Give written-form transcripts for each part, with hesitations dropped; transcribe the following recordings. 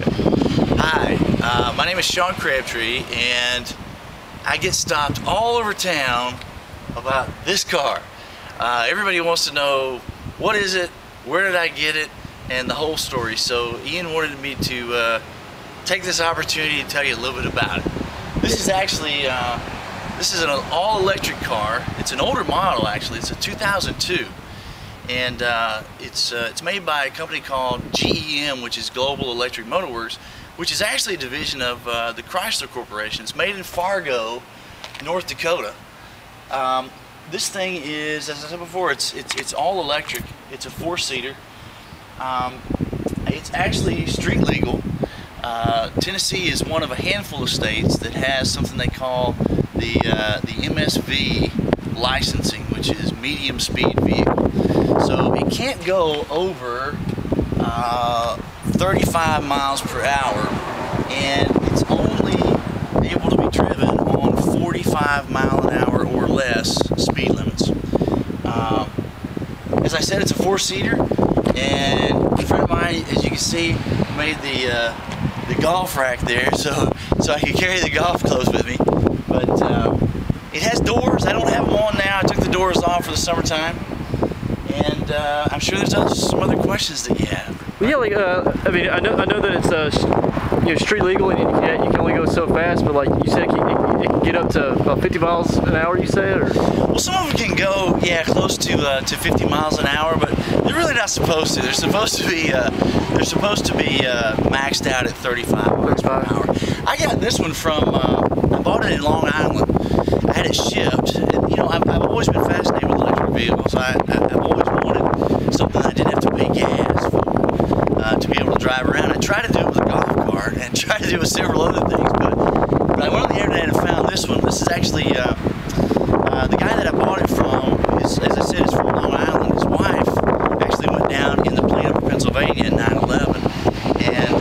Hi, my name is Sean Crabtree, and I get stopped all over town about this car. Everybody wants to know, what is it, where did I get it, and the whole story. So Ian wanted me to take this opportunity to tell you a little bit about it. This is actually, this is an all-electric car. It's an older model, actually. It's a 2002. And it's made by a company called GEM, which is Global Electric Motor Works, which is actually a division of the Chrysler Corporation. It's made in Fargo, North Dakota. This thing is, as I said before, it's all electric. It's a four-seater. It's actually street legal. Tennessee is one of a handful of states that has something they call the MSV licensing, which is medium speed vehicle. So it can't go over 35 miles per hour, and it's only able to be driven on 45 mile an hour or less speed limits. As I said, it's a four-seater, and a friend of mine, as you can see, made the golf rack there so I could carry the golf clubs with me. But it has doors. I don't have them on now. I took the doors off for the summertime, and I'm sure there's some other questions that you have. Well, yeah, like I mean, I know that it's street legal, and you can only go so fast. But like you said, it can get up to about 50 miles an hour. You said, or well, some of them can go, yeah, close to 50 miles an hour, but they're really not supposed to. They're supposed to be maxed out at 35 miles per hour. I got this one from I bought it in Long Island. I had it shipped. And, you know, I've always been fascinated with electric vehicles. I've always wanted something I didn't have to pay gas for, to be able to drive around. I tried to do it with a golf cart and tried to do it with several other things, but I went on the internet and found this one. This is actually the guy that I bought it from, as I said, is from Long Island. His wife actually went down in the plane over Pennsylvania in 9/11, and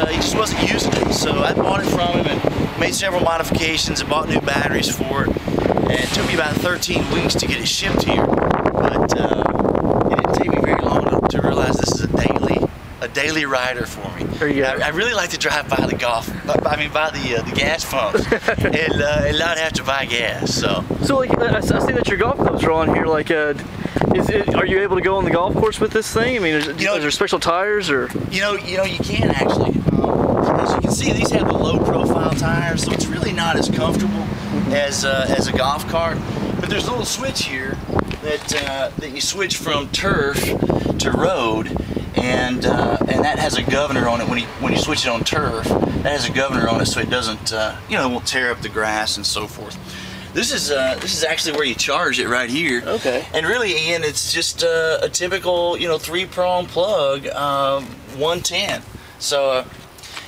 he just wasn't using it. So I bought it from him and made several modifications and bought new batteries for it. And it took me about 13 weeks to get it shipped here, but it didn't take me very long to realize this is a daily rider for me. I really like to drive by the the gas pumps and not have to buy gas. So like I see that your golf clubs are on here. Like, are you able to go on the golf course with this thing? I mean, is there special tires, or you can actually. As you can see, these have the low-profile tires, so it's really not as comfortable as a golf cart. But there's a little switch here that you switch from turf to road. And that has a governor on it. When you switch it on turf, that has a governor on it, so it doesn't, it won't tear up the grass and so forth. This is actually where you charge it right here. Okay. And really, Ian, it's just a typical, three-prong plug, 110. So,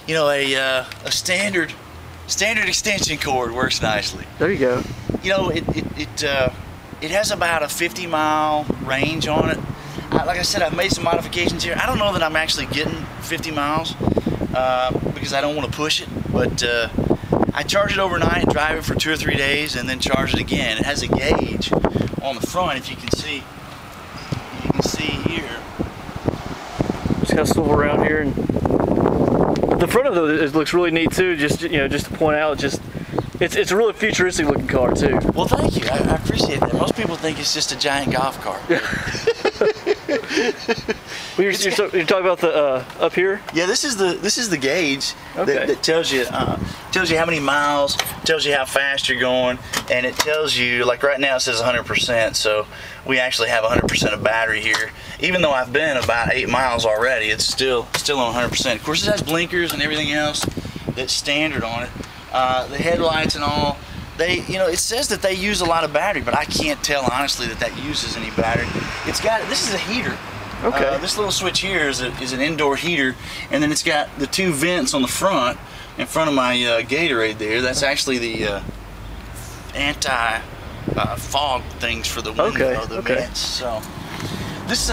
a standard extension cord works nicely. There you go. It has about a 50-mile range on it. Like I said, I've made some modifications here. I don't know that I'm actually getting 50 miles because I don't want to push it, but I charge it overnight, drive it for 2 or 3 days, and then charge it again. It has a gauge on the front, if you can see. You can see here. Just kind of swivel around here, and the front of it looks really neat too. Just to point out, it's a really futuristic looking car too. Well, thank you. I appreciate that. Most people think it's just a giant golf cart. Well, you're talking about the up here? Yeah, this is the gauge that tells you how many miles, tells you how fast you're going, and it tells you, like right now it says 100%. So we actually have 100% of battery here. Even though I've been about 8 miles already, it's still on 100%. Of course, it has blinkers and everything else that's standard on it. The headlights and all. It says that they use a lot of battery, but I can't tell honestly that uses any battery. This is a heater. Okay. This little switch here is an indoor heater, and then it's got the 2 vents on the front, in front of my Gatorade there. That's actually the anti-fog things for the window, the vents. So this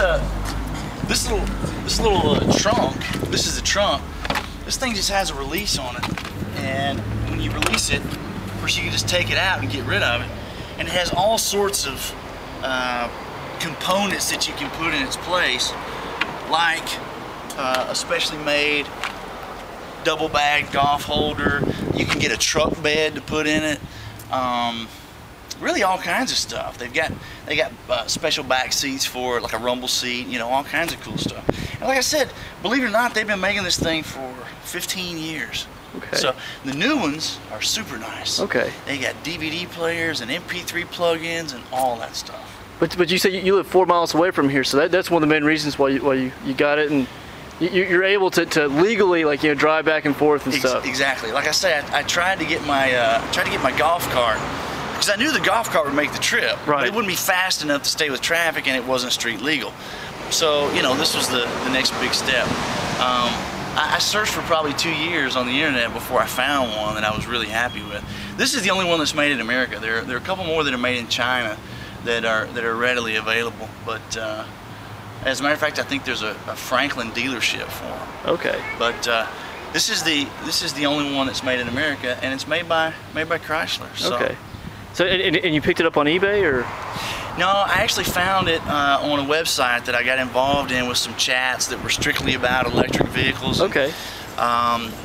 little trunk. This is the trunk. This thing just has a release on it, and when you release it, of course you can just take it out and get rid of it. And it has all sorts of components that you can put in its place, like a specially made double bag golf holder. You can get a truck bed to put in it. Really all kinds of stuff. They got special back seats for it, like a rumble seat, you know, all kinds of cool stuff. And like I said, believe it or not, they've been making this thing for 15 years. Okay. So the new ones are super nice. Okay. They got DVD players and MP3 plugins and all that stuff. But you say you live 4 miles away from here, so that's one of the main reasons why you got it, and you're able to legally, like, you know, drive back and forth and stuff. Exactly. Like I said, I tried to get my golf cart, because I knew the golf cart would make the trip. Right. But it wouldn't be fast enough to stay with traffic, and it wasn't street legal. So, you know, this was the next big step. I searched for probably 2 years on the internet before I found one that I was really happy with. This is the only one that's made in America. There are a couple more that are made in China that are readily available. But as a matter of fact, I think there's a Franklin dealership for them. Okay. But this is the only one that's made in America, and it's made by Chrysler. So. Okay. So and you picked it up on eBay, or? No, I actually found it on a website that I got involved in with some chats that were strictly about electric vehicles. Okay.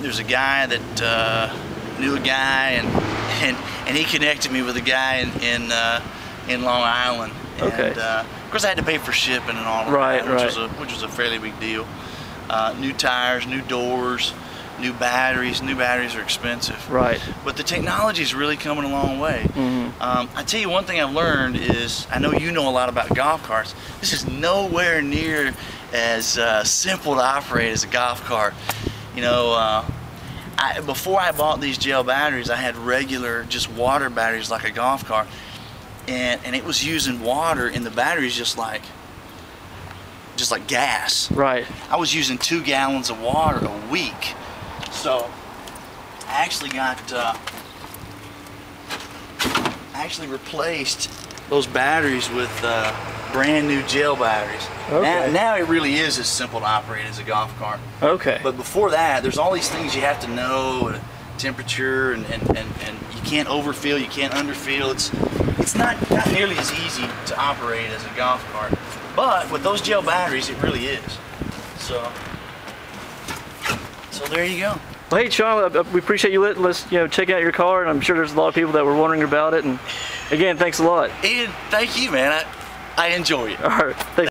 There's a guy that knew a guy, and he connected me with a guy in Long Island. Okay. And, of course, I had to pay for shipping and all of that, which was a fairly big deal. New tires, new doors, new batteries. New batteries are expensive. Right. But the technology is really coming a long way. Mm-hmm. I tell you, one thing I've learned is, I know you know a lot about golf carts. This is nowhere near as simple to operate as a golf cart. You know, before I bought these gel batteries, I had regular, just water batteries like a golf cart. And it was using water in the batteries just like gas. Right. I was using 2 gallons of water a week. So I actually replaced those batteries with brand new gel batteries. Okay. Now it really is as simple to operate as a golf cart. Okay. But before that, there's all these things you have to know, temperature, and you can't overfill, you can't underfill. It's not nearly as easy to operate as a golf cart. But with those gel batteries, it really is. So there you go. Well, hey, Sean, we appreciate you letting us, check out your car, and I'm sure there's a lot of people that were wondering about it. And again, thanks a lot. Ian, thank you, man. I enjoy it. All right. Thanks.